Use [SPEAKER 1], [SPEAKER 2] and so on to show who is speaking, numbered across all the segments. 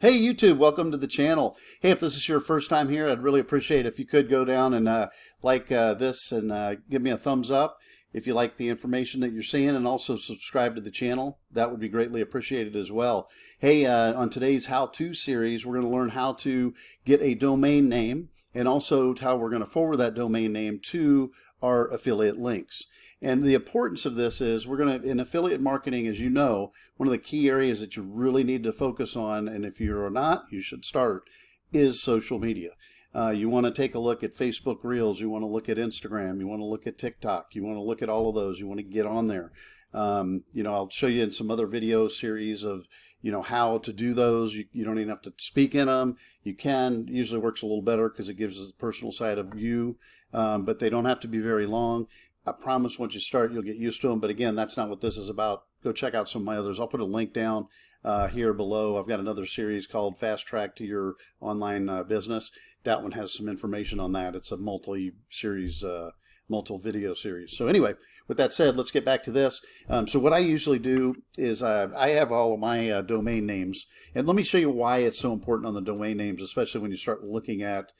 [SPEAKER 1] Hey YouTube, welcome to the channel. Hey, if this is your first time here, I'd really appreciate it if you could go down and like this and give me a thumbs up if you like the information that you're seeing, and also subscribe to the channel. That would be greatly appreciated as well. Hey, on today's how-to series, we're going to learn how to get a domain name and also how we're going to forward that domain name to our affiliate links. And the importance of this is in affiliate marketing, as you know, one of the key areas that you really need to focus on, and if you're not, you should start, is social media. You want to take a look at Facebook Reels, you want to look at Instagram, you want to look at TikTok, you want to look at all of those, you want to get on there. I'll show you in some other video series of, how to do those. You don't even have to speak in them. You can. Usually works a little better because it gives us the personal side of you, but they don't have to be very long. I promise once you start, you'll get used to them. But again, that's not what this is about. Go check out some of my others. I'll put a link down here below. I've got another series called Fast Track to Your Online Business. That one has some information on that. It's a multi-series, multi-video series. So anyway, with that said, let's get back to this. So what I usually do is I have all of my domain names. And let me show you why it's so important on the domain names, especially when you start looking at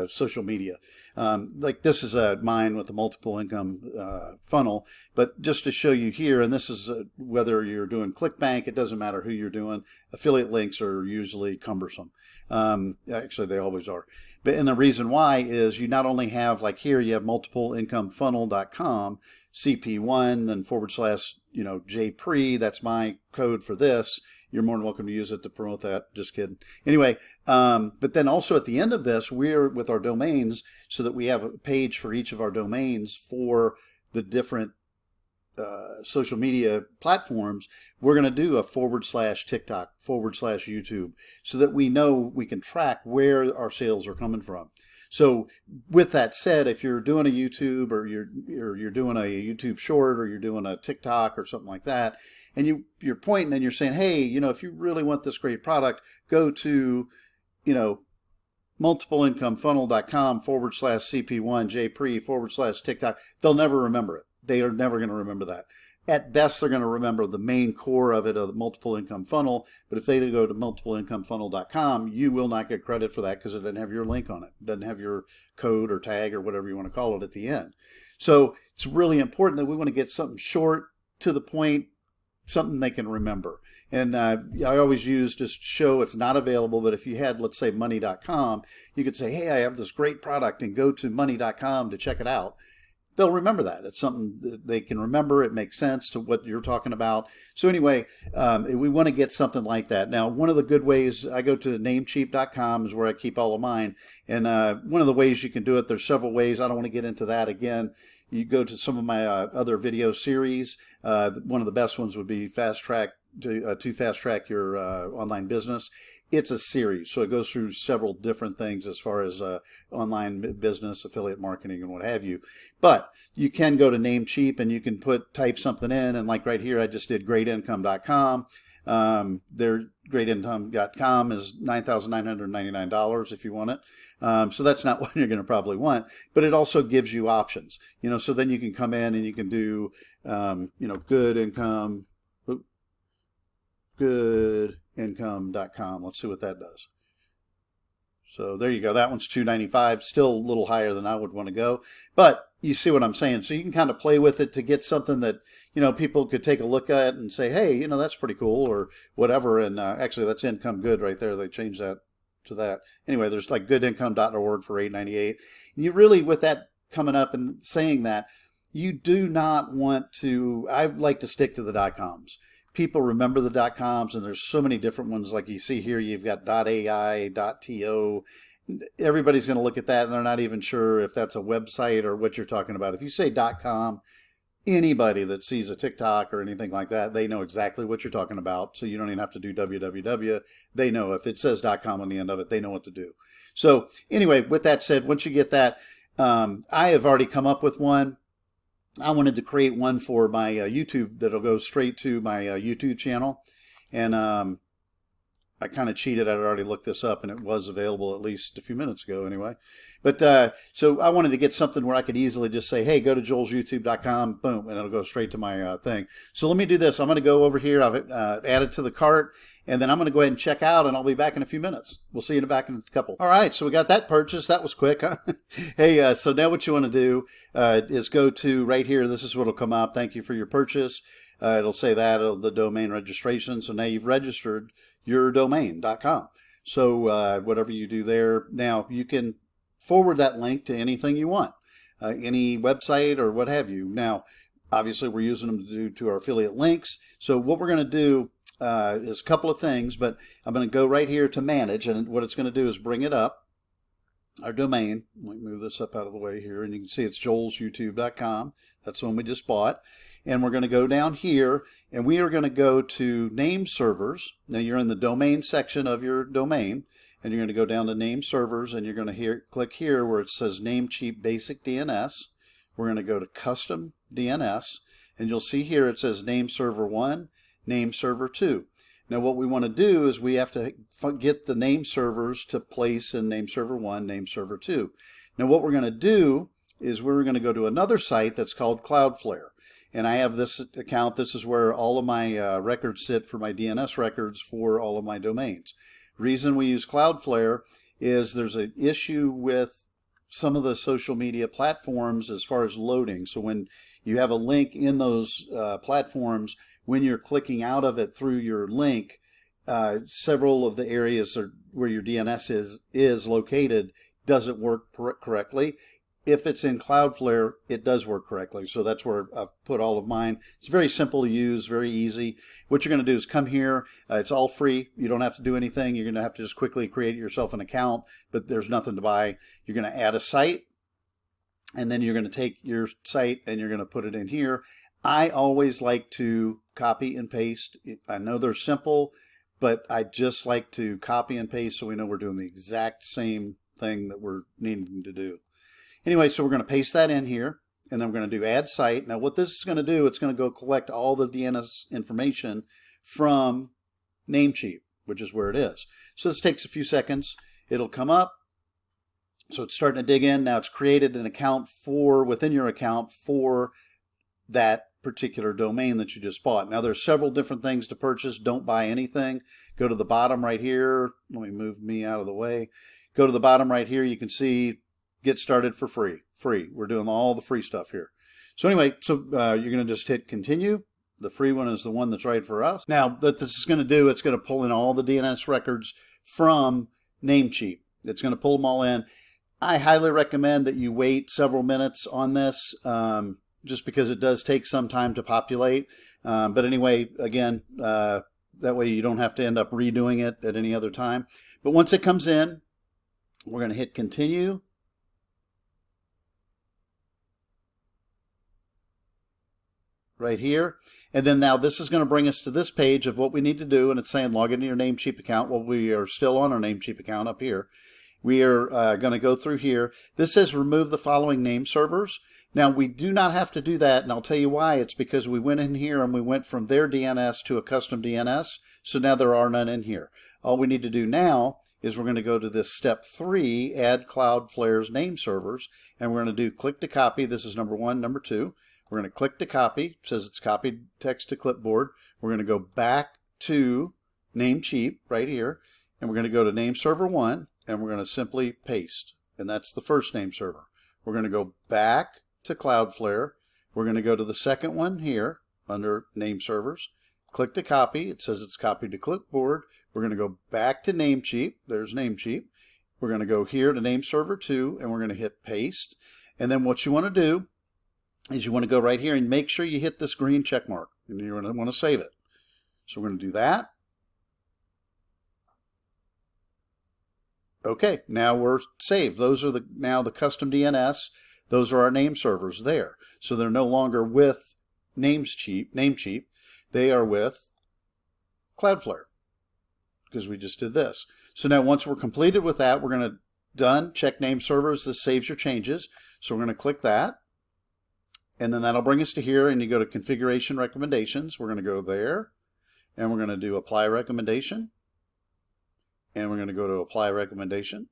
[SPEAKER 1] social media. Like this is mine with a multiple income funnel, but just to show you here, and this is whether you're doing ClickBank, it doesn't matter who you're doing. Affiliate links are usually cumbersome. Actually, they always are. And the reason why is you not only have, like here, you have multipleincomefunnel.com, CP1, then / JPRE, that's my code for this. You're more than welcome to use it to promote that. Just kidding. Anyway, but then also at the end of this, we're with our domains so that we have a page for each of our domains for the different social media platforms. We're going to do a / TikTok, / YouTube, so that we know we can track where our sales are coming from. So with that said, if you're doing a YouTube or you're doing a YouTube short or you're doing a TikTok or something like that, and you're pointing and you're saying, hey, if you really want this great product, go to, multipleincomefunnel.com / CP1 JPRE / TikTok. They'll never remember it. They are never going to remember that. At best, they're going to remember the main core of it, of the multiple income funnel. But if they go to multipleincomefunnel.com, you will not get credit for that because it doesn't have your link on it. It doesn't have your code or tag or whatever you want to call it at the end. So it's really important that we want to get something short, to the point, something they can remember. And I always use, just show it's not available, but if you had, let's say, money.com, you could say, hey, I have this great product, and go to money.com to check it out. They'll remember that. It's something that they can remember. It makes sense to what you're talking about. So anyway, we want to get something like that. Now, one of the good ways, I go to namecheap.com is where I keep all of mine. And one of the ways you can do it, there's several ways. I don't want to get into that again. You go to some of my other video series. One of the best ones would be Fast Track to Fast Track Your Online Business. It's a series, so it goes through several different things as far as online business, affiliate marketing, and what have you. But you can go to Namecheap and you can type something in, and like right here, I just did greatincome.com. Their greatincome.com is $9,999 if you want it. So that's not what you're going to probably want, but it also gives you options. So then you can come in and you can do, goodincome.com. Let's see what that does. So there you go. That one's $295, still a little higher than I would want to go, but you see what I'm saying. So you can kind of play with it to get something that, people could take a look at and say, hey, that's pretty cool or whatever. And actually that's Income Good right there. They changed that to that. Anyway, there's like goodincome.org for $8.98. And you really, with that coming up and saying that, you do not want to, I like to stick to the .coms. People remember the .coms, and there's so many different ones. Like you see here, you've got .ai, .to. Everybody's going to look at that, and they're not even sure if that's a website or what you're talking about. If you say .com, anybody that sees a TikTok or anything like that, they know exactly what you're talking about. So you don't even have to do www. They know if it says .com on the end of it, they know what to do. So anyway, with that said, once you get that, I have already come up with one. I wanted to create one for my YouTube that'll go straight to my YouTube channel. And I kind of cheated. I'd already looked this up, and it was available at least a few minutes ago anyway. But so I wanted to get something where I could easily just say, hey, go to joelsyoutube.com, boom, and it'll go straight to my thing. So let me do this. I'm going to go over here. I've added to the cart, and then I'm going to go ahead and check out, and I'll be back in a few minutes. We'll see you back in a couple. All right, so we got that purchase. That was quick, huh? Hey, so now what you want to do is go to right here. This is what will come up. Thank you for your purchase. It'll say that, the domain registration. So now you've registered your domain.com. So whatever you do there, now you can forward that link to anything you want, any website or what have you. Now, obviously, we're using them to do to our affiliate links. So what we're going to do is a couple of things, but I'm going to go right here to manage, and what it's going to do is bring it up, our domain. Let me move this up out of the way here, and you can see it's joelsyoutube.com. That's the one we just bought. And we're going to go down here, and we are going to go to name servers. Now you're in the domain section of your domain, and you're going to go down to name servers, and you're going to click here where it says Namecheap Basic DNS. We're going to go to Custom DNS, and you'll see here it says Name Server 1, Name Server 2. Now what we want to do is we have to get the name servers to place in Name Server 1, Name Server 2. Now what we're going to do is we're going to go to another site that's called Cloudflare. And I have this account. This is where all of my records sit for my DNS records for all of my domains. Reason we use Cloudflare is there's an issue with some of the social media platforms as far as loading. So when you have a link in those platforms, when you're clicking out of it through your link, several of the areas where your DNS is located doesn't work correctly. If it's in Cloudflare, it does work correctly. So that's where I've put all of mine. It's very simple to use, very easy. What you're going to do is come here. It's all free. You don't have to do anything. You're going to have to just quickly create yourself an account, but there's nothing to buy. You're going to add a site, and then you're going to take your site and you're going to put it in here. I always like to copy and paste. I know they're simple, but I just like to copy and paste so we know we're doing the exact same thing that we're needing to do. Anyway, so we're going to paste that in here, and then we're going to do add site. Now what this is going to do, it's going to go collect all the DNS information from Namecheap, which is where it is. So this takes a few seconds. It'll come up. So it's starting to dig in. Now it's created an account within your account for that particular domain that you just bought. Now there's several different things to purchase. Don't buy anything. Go to the bottom right here. Let me move me out of the way. Go to the bottom right here. You can see get started for free. We're doing all the free stuff here. So anyway, you're going to just hit continue. The free one is the one that's right for us. Now, what this is going to do, it's going to pull in all the DNS records from Namecheap. It's going to pull them all in. I highly recommend that you wait several minutes on this, just because it does take some time to populate. But anyway, again, that way you don't have to end up redoing it at any other time. But once it comes in, we're going to hit continue. Right here, and then now this is going to bring us to this page of what we need to do, and it's saying log into your Namecheap account. Well, we are still on our Namecheap account up here. We are going to go through here. This says remove the following name servers. Now we do not have to do that, and I'll tell you why. It's because we went in here and we went from their DNS to a custom DNS, so now there are none in here. All we need to do now is we're going to go to this step 3, add Cloudflare's name servers, and we're going to do click to copy. This is number 1, number 2. We're going to click to copy. It says it's copied text to clipboard. We're going to go back to Namecheap right here, and we're going to go to name server 1, and we're going to simply paste. And that's the first name server. We're going to go back to Cloudflare. We're going to go to the second one here under name servers. Click to copy. It says it's copied to clipboard. We're going to go back to Namecheap. There's Namecheap. We're going to go here to name server 2, and we're going to hit paste. And then what you want to do is you want to go right here and make sure you hit this green check mark, and you're going to want to save it. So we're going to do that. Okay, now we're saved. Those are now the custom DNS. Those are our name servers there. So they're no longer with Namecheap. They are with Cloudflare because we just did this. So now once we're completed with that, we're going to done, check name servers. This saves your changes. So we're going to click that. And then that'll bring us to here, and you go to configuration recommendations. We're going to go there, and we're going to do apply recommendation. And we're going to go to apply recommendation.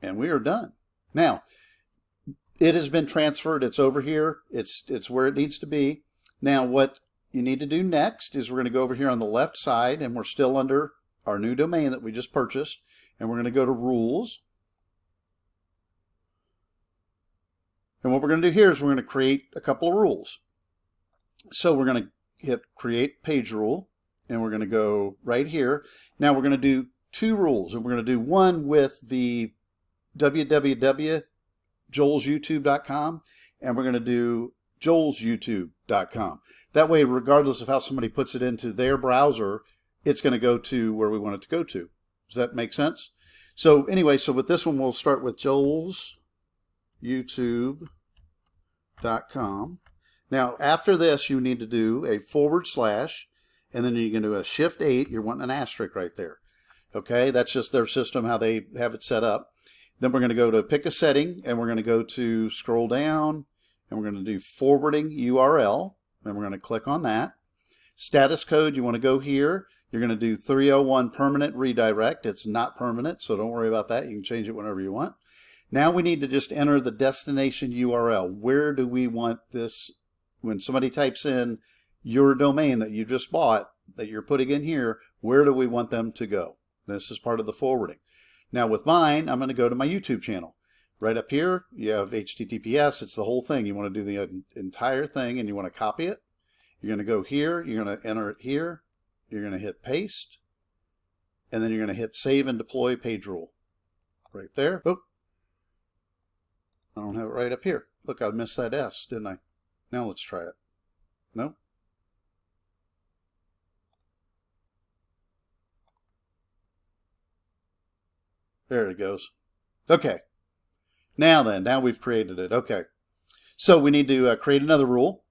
[SPEAKER 1] And we are done. Now, it has been transferred. It's over here. It's where it needs to be. Now, what you need to do next is we're going to go over here on the left side, and we're still under our new domain that we just purchased. And we're going to go to Rules. And what we're going to do here is we're going to create a couple of rules. So we're going to hit Create Page Rule, and we're going to go right here. Now we're going to do two rules, and we're going to do one with the www.joelsyoutube.com, and we're going to do joelsyoutube.com. That way, regardless of how somebody puts it into their browser, it's going to go to where we want it to go to. Does that make sense? So anyway, so with this one, we'll start with joelsyoutube.com. Now, after this, you need to do a /, and then you can do a Shift 8. You're wanting an asterisk right there. Okay, that's just their system, how they have it set up. Then we're going to go to pick a setting, and we're going to go to scroll down, and we're going to do forwarding URL, and we're going to click on that. Status code, you want to go here. You're going to do 301 permanent redirect. It's not permanent, so don't worry about that. You can change it whenever you want. Now we need to just enter the destination URL. Where do we want this? When somebody types in your domain that you just bought, that you're putting in here, where do we want them to go? This is part of the forwarding. Now with mine, I'm going to go to my YouTube channel. Right up here, you have HTTPS. It's the whole thing. You want to do the entire thing, and you want to copy it. You're going to go here. You're going to enter it here. You're going to hit paste, and then you're going to hit save and deploy page rule. Right there. Oh, I don't have it right up here. Look, I missed that S, didn't I? Now let's try it. No? There it goes. Okay. Now then, now we've created it. Okay. So we need to create another rule.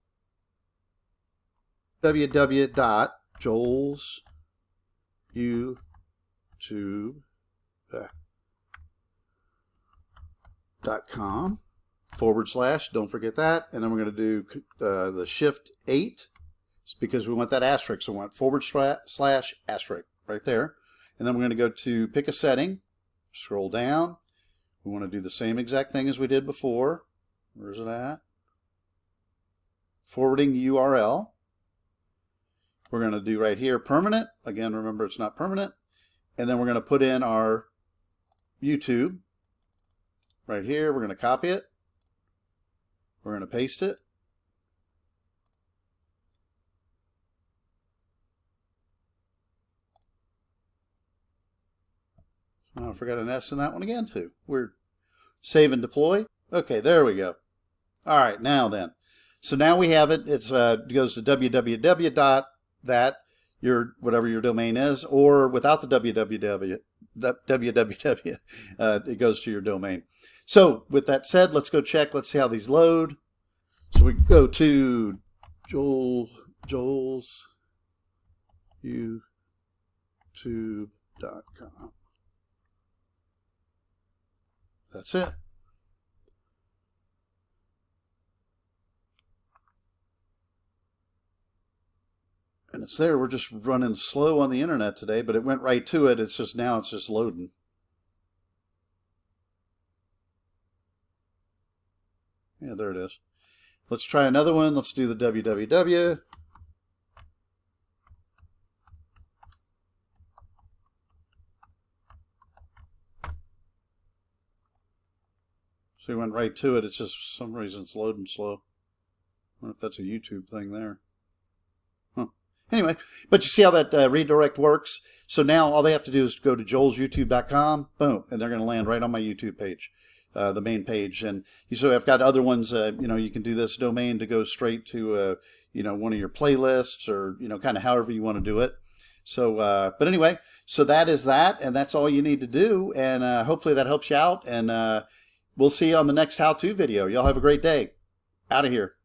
[SPEAKER 1] www.joelsyoutube.com /, don't forget that, and then we're going to do the Shift 8. It's because we want that asterisk, so we want / asterisk right there. And then we're going to go to pick a setting, scroll down. We want to do the same exact thing as we did before. Where's it at? Forwarding URL. We're going to do right here permanent. Again, remember it's not permanent. And then we're going to put in our YouTube right here. We're going to copy it. We're going to paste it. Oh, I forgot an S in that one again too. Weird. Save and deploy. Okay, there we go. All right, now then. So now we have it. It goes to www. Whatever your domain is, or without the www, it goes to your domain. So with that said, let's go check. Let's see how these load. So we go to joelsyoutube.com. That's it. And it's there. We're just running slow on the internet today, but it went right to it. It's just now it's just loading. Yeah, there it is. Let's try another one. Let's do the www. So we went right to it. It's just for some reason it's loading slow. I wonder if that's a YouTube thing there. Huh. Anyway, but you see how that redirect works? So now all they have to do is go to joelsyoutube.com, boom, and they're going to land right on my YouTube page, the main page. And so I've got other ones, you can do this domain to go straight to, one of your playlists or, kind of however you want to do it. So, but anyway, so that is that, and that's all you need to do. And hopefully that helps you out. And we'll see you on the next how-to video. Y'all have a great day. Out of here.